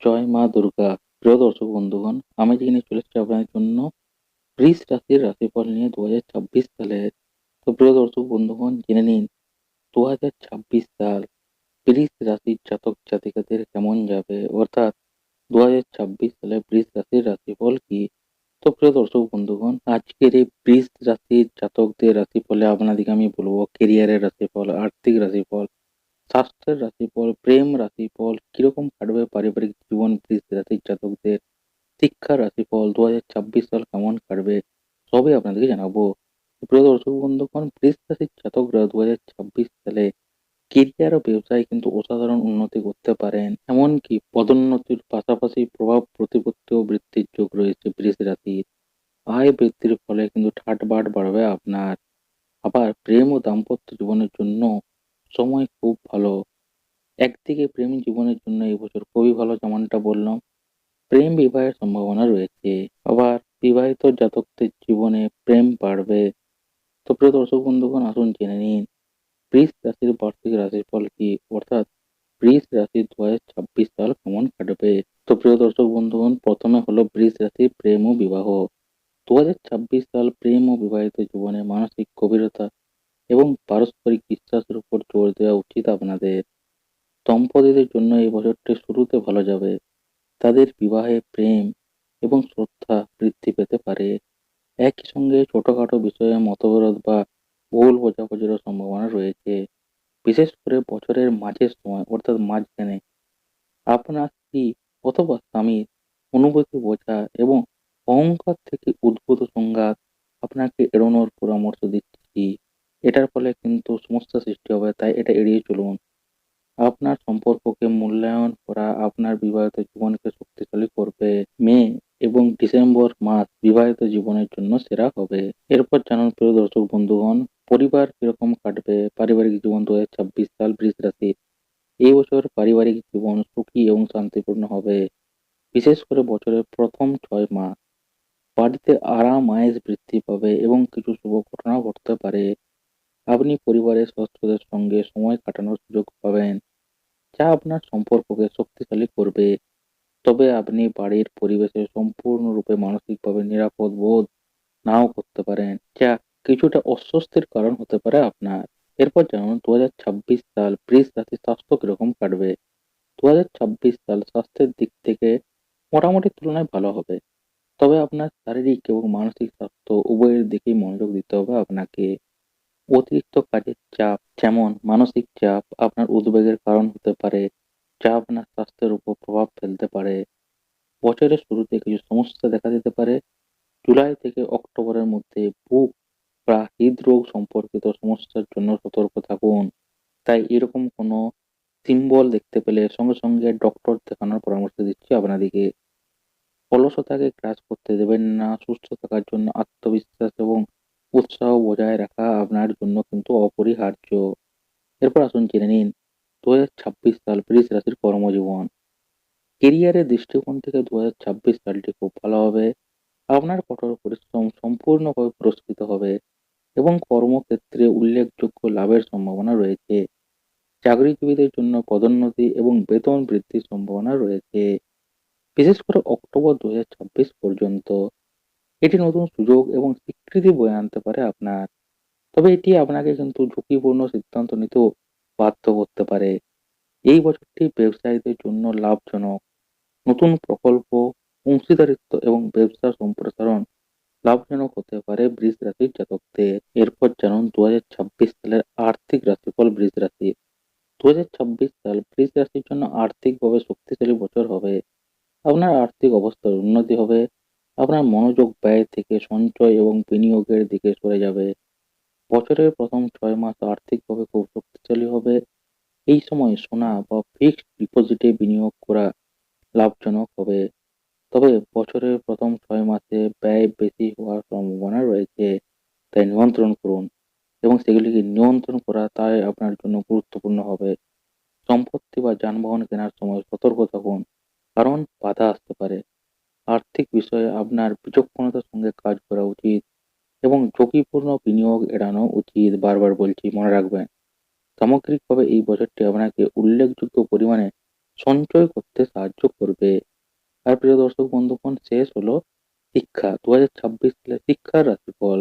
জয় মা দুর্গা। প্রিয় দর্শক বন্ধুগণ, আমি আজকে নিয়ে চলে এসেছি আপনাদের জন্য বৃষ রাশির রাশিফল নিয়ে 2026 সালের। তো প্রিয় দর্শক বন্ধুগণ, জেনে নিন 2026 সাল বৃষ রাশির জাতক জাতিকাদের কেমন যাবে, অর্থাৎ 2026 সালে বৃষ রাশির রাশিফল কি। তো প্রিয় দর্শক বন্ধুগণ, আজকের এই বৃষ রাশির জাতকদের রাশিফলে আপনাদেরকে আমি বলবো কেরিয়ারের রাশিফল, আর্থিক রাশিফল, স্বাস্থ্যের রাশিফল, প্রেম রাশিফল, কিরকম কাটবে পারিবারিক জীবন বৃষ রাশির জাতকদের, শিক্ষার রাশিফল 2026 সাল কেমন কাটবে, সবই আপনাদেরকে জানাবো। প্রিয় দর্শক বন্ধুগণ, বৃষ রাশির জাতকরা 2026 সালে কেরিয়ার ও ব্যবসায় কিন্তু অসাধারণ উন্নতি করতে পারেন। এমনকি পদোন্নতির পাশাপাশি প্রভাব প্রতিপত্তি ও বৃদ্ধির যোগ রয়েছে বৃষ রাশির। আয় বৃদ্ধির ফলে কিন্তু ঠাটবাট বাড়বে আপনার। আবার প্রেম ও দাম্পত্য জীবনের জন্য সময় খুব ভালো। একদিকে প্রেম জীবনের জন্য এই বছর খুবই ভালো, যেমনটা বললাম। প্রেম বিবাহের সম্ভাবনা রয়েছে। আবার বিবাহিত জাতকদের জীবনে প্রেম বাড়বে। তো প্রিয় দর্শক বন্ধুগণ, আসুন জেনে নিন বৃষ রাশির বার্ষিক রাশিফল কি, অর্থাৎ বৃষ রাশির 2026 সাল কেমন কাটবে। তো প্রিয় দর্শক বন্ধুগণ, প্রথমে হলো বৃষ রাশির প্রেম ও বিবাহ। 2026 সাল প্রেম ও বিবাহিত জীবনে মানসিক গভীরতা এবং পারস্পরিক বিশ্বাসের উপর জোর দেওয়া উচিত আপনাদের। দম্পতিদের জন্য এই বছরটি শুরুতে ভালো যাবে। তাদের বিবাহে প্রেম এবং শ্রদ্ধা বৃদ্ধি পেতে পারে। একই সঙ্গে ছোটখাটো বিষয়ে মতবিরোধ বা ভুল বোঝাবুঝিরও সম্ভাবনা রয়েছে। বিশেষ করে বছরের মাঝের সময়, অর্থাৎ মাঝখানে আপনার স্ত্রী অথবা স্বামীর অনুভূতি বোঝা এবং অহংকার থেকে উদ্ভূত সংঘাত আপনাকে এড়ানোর পরামর্শ দিচ্ছি। এটার ফলে কিন্তু সমস্যা সৃষ্টি হবে, তাই এটা এড়িয়ে চলুন। আপনার সম্পর্ককে মূল্যায়ন করা আপনার বিবাহিত জীবনকে শক্তিশালী করবে। মে এবং ডিসেম্বর মাস বিবাহিত জীবনের জন্য সেরা হবে। এরপর জানুন প্রিয় দর্শক বন্ধুগণ, পরিবার কিরকম কাটবে পারিবারিক জীবন 2026 সাল বৃষ রাশি। এই বছর পারিবারিক জীবন সুখী এবং শান্তিপূর্ণ হবে। বিশেষ করে বছরের প্রথম 6 মাস বাড়িতে আরাম আয়েশ বৃদ্ধি পাবে এবং কিছু শুভ ঘটনা ঘটতে পারে। আপনি পরিবারের সদস্যদের সঙ্গে সময় কাটানোর সুযোগ পাবেন, যা আপনার সম্পর্ককে শক্তিশালী করবে। তবে আপনি বাড়ির পরিবেশে সম্পূর্ণরূপে মানসিকভাবে নিরাপদ বোধ নাও করতে পারেন, যা কিছুটা অস্বস্তির কারণ হতে পারে আপনার। এরপর জানুন 2026 সাল বৃষ রাশির স্বাস্থ্য কিরকম কাটবে। 2026 সাল স্বাস্থ্যের দিক থেকে মোটামুটি তুলনায় ভালো হবে। তবে আপনার শারীরিক এবং মানসিক স্বাস্থ্য উভয়ের দিকেই মনোযোগ দিতে হবে আপনাকে। অতিরিক্ত কাজের চাপ, যেমন মানসিক চাপ, আপনার উদ্বেগের কারণ হতে পারে, যা আপনার স্বাস্থ্যের উপর প্রভাব ফেলতে পারে। বছরের শুরুতে কিছু সমস্যা দেখা দিতে পারে। জুলাই থেকে অক্টোবরের মধ্যে বুক বা হৃদরোগ সম্পর্কিত সমস্যার জন্য সতর্ক থাকুন। তাই এরকম কোনো সিম্বল দেখতে পেলে সঙ্গে সঙ্গে ডক্টর দেখানোর পরামর্শ দিচ্ছি আপনাদেরকে। অলসতাকে গ্রাস করতে দেবেন না। সুস্থ থাকার জন্য আত্মবিশ্বাস এবং উৎসাহ বজায় রাখা আপনার জন্য কিন্তু অপরিহার্য। এরপর আসুন জেনে নিন 2026 সাল বৃষ রাশির কর্মজীবন। কেরিয়ারের দৃষ্টিকোণ থেকে 2026 সালটি খুব ভালো হবে। আপনার কঠোর পরিশ্রম সম্পূর্ণভাবে পুরস্কৃত হবে এবং কর্মক্ষেত্রে উল্লেখযোগ্য লাভের সম্ভাবনা রয়েছে। চাকরিজীবীদের জন্য পদোন্নতি এবং বেতন বৃদ্ধির সম্ভাবনা রয়েছে, বিশেষ করে অক্টোবর 2026 পর্যন্ত। এটি নতুন সুযোগ এবং স্বীকৃতি বয়ে আনতে পারে আপনার। তবে এটি আপনাকে কিন্তু ঝুঁকিপূর্ণ সিদ্ধান্ত নিতেও বাধ্য করতে পারে। এই বছরটি ব্যবসায়ীদের জন্য লাভজনক। নতুন প্রকল্প, অংশীদারিত্ব এবং ব্যবসা সম্প্রসারণ লাভজনক হতে পারে বৃষ রাশির জাতকদের। এরপর জানুন 2026 সালের আর্থিক রাশিফল বৃষ রাশি। 2026 সাল বৃষ রাশির জন্য আর্থিকভাবে শক্তিশালী বছর হবে। আপনার আর্থিক অবস্থার উন্নতি হবে। আপনার মনোযোগ ব্যয় থেকে সঞ্চয় এবং বিনিয়োগের দিকে সরে যাবে। বছরের প্রথম 6 মাস আর্থিকভাবে খুব শক্তিশালী হবে। এই সময় সোনা বা ফিক্সড ডিপোজিটে বিনিয়োগ করা লাভজনক হবে। তবে বছরের প্রথম 6 মাসে ব্যয় বেশি হওয়ার সম্ভাবনা রয়েছে, তাই নিয়ন্ত্রণ করুন এবং সেগুলিকে নিয়ন্ত্রণ করা তাই আপনার জন্য গুরুত্বপূর্ণ হবে। সম্পত্তি বা যানবাহন কেনার সময় সতর্ক থাকুন, কারণ বাধা আসতে পারে। আর্থিক বিষয়ে আপনার বিচক্ষণতার সঙ্গে কাজ করা উচিত এবং ঝুঁকিপূর্ণ বিনিয়োগ এড়ানো উচিত। বারবার বলছি, মনে রাখবেন। সামগ্রিকভাবে এই বছরটি আপনাকে উল্লেখযোগ্য পরিমাণে সঞ্চয় করতে সাহায্য করবে। আর প্রিয় দর্শক বন্ধুগণ, শেষ হলো শিক্ষা। 2026 সালে শিক্ষার রাশিফল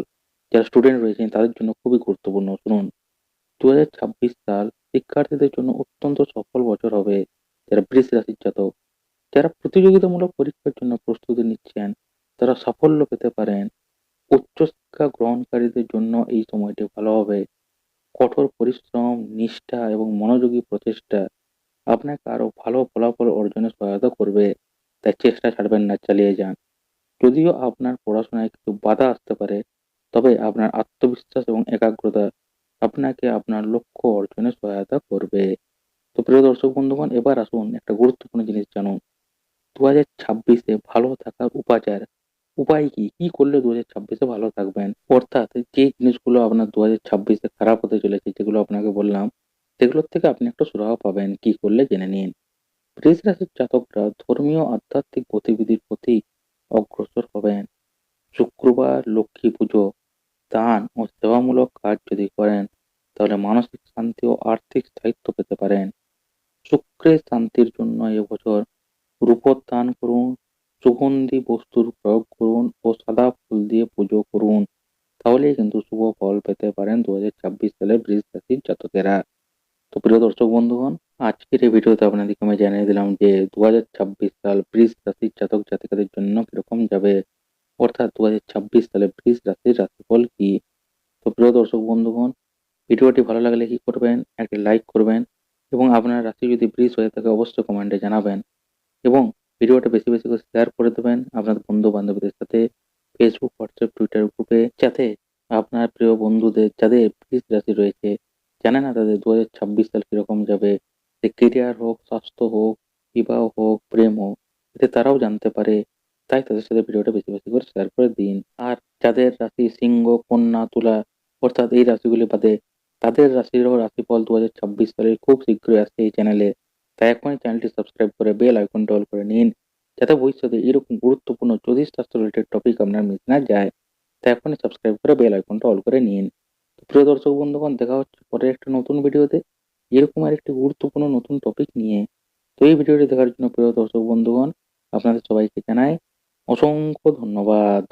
যারা স্টুডেন্ট রয়েছেন তাদের জন্য খুবই গুরুত্বপূর্ণ। শুনুন, 2026 সাল শিক্ষার্থীদের জন্য অত্যন্ত সফল বছর হবে। যারা বৃষ রাশির জাতক, যারা প্রতিযোগিতামূলক পরীক্ষার জন্য প্রস্তুতি নিচ্ছেন, তারা সাফল্য পেতে পারেন। উচ্চশিক্ষা গ্রহণকারীদের জন্য এই সময়টি ভালো হবে। কঠোর পরিশ্রম, নিষ্ঠা এবং মনোযোগী প্রচেষ্টা আপনাকে আরো ভালো ফলাফল অর্জনে সহায়তা করবে। তাই চেষ্টা ছাড়বেন না, চালিয়ে যান। যদিও আপনার পড়াশোনায় কিছু বাধা আসতে পারে, তবে আপনার আত্মবিশ্বাস এবং একাগ্রতা আপনাকে আপনার লক্ষ্য অর্জনে সহায়তা করবে। তো প্রিয় দর্শক বন্ধুগণ, এবার আসুন একটা গুরুত্বপূর্ণ জিনিস জানুন। 2026-এ ভালো থাকার উপায় কি? কি করলে 2026-এ ভালো থাকবেন? অর্থাৎ যে জিনিসগুলো আপনার 2026-এ খারাপ হতে চলেছে, যেগুলো আপনাকে বললাম, সেগুলোর থেকে আপনি একটা সুরাহা পাবেন। কি করলে জেনে নিন। বৃষ রাশির জাতকরা ধর্মীয় আধ্যাত্মিক গতিবিধির প্রতি অগ্রসর হবেন। শুক্রবার, লক্ষ্মী পুজো, দান ও সেবামূলক কাজ যদি করেন, তাহলে মানসিক শান্তি ও আর্থিক স্থায়িত্ব পেতে পারেন। শুক্রের শান্তির জন্য এবছর রূপোর দান করুন, সুগন্ধি বস্তুর প্রয়োগ করুন ও সাদা ফুল দিয়ে পুজো করুন। তাহলেই কিন্তু শুভ ফল পেতে পারেন 2026 সালে বৃষ রাশির জাতকেরা। তো প্রিয় দর্শক বন্ধুগণ, আজকের এই ভিডিওতে আপনাদেরকে আমি জানিয়ে দিলাম যে 2026 সাল বৃষ রাশির জাতক জাতিকাদের জন্য কিরকম যাবে, অর্থাৎ 2026 সালে বৃষ রাশির রাশিফল কি। তো প্রিয় দর্শক বন্ধুগণ, ভিডিওটি ভালো লাগলে কি করবেন, একটা লাইক করবেন এবং আপনার রাশি যদি বৃষ হয়ে থাকে অবশ্যই কমেন্টে জানাবেন এবং ভিডিওটা বেশি বেশি করে শেয়ার করে দেবেন আপনাদের বন্ধু বান্ধবীদের সাথে, ফেসবুক, হোয়াটসঅ্যাপ, টুইটার গ্রুপে, যাতে আপনার প্রিয় বন্ধুদের যাদের বৃষ রাশি রয়েছে, জানে না তাদের 2026 সাল কিরকম যাবে, সে কেরিয়ার হোক, স্বাস্থ্য হোক, বিবাহ হোক, প্রেম হোক, যাতে তারাও জানতে পারে। তাই তাদের সাথে ভিডিওটা বেশি বেশি করে শেয়ার করে দিন। আর যাদের রাশি সিংহ, কন্যা, তুলা, অর্থাৎ এই রাশিগুলি বাদে তাদের রাশিরও রাশিফল 2026 সালে খুব শীঘ্রই আসছে এই চ্যানেলে। তাই এখনই চ্যানেলটি সাবস্ক্রাইব করে বেল আইকনটা অল করে নিন, যাতে ভবিষ্যতে এরকম গুরুত্বপূর্ণ জ্যোতিষশাস্ত্র রিলেটেড টপিক আপনার মিস না যায়। তাই এখনই সাবস্ক্রাইব করে বেল আইকনটা অল করে নিন। তো প্রিয় দর্শক বন্ধুগণ, দেখা হচ্ছে পরের একটা নতুন ভিডিওতে এরকম আরেকটি গুরুত্বপূর্ণ নতুন টপিক নিয়ে। তো এই ভিডিওটি দেখার জন্য প্রিয় দর্শক বন্ধুগণ, আপনাদের সবাইকে জানাই অসংখ্য ধন্যবাদ।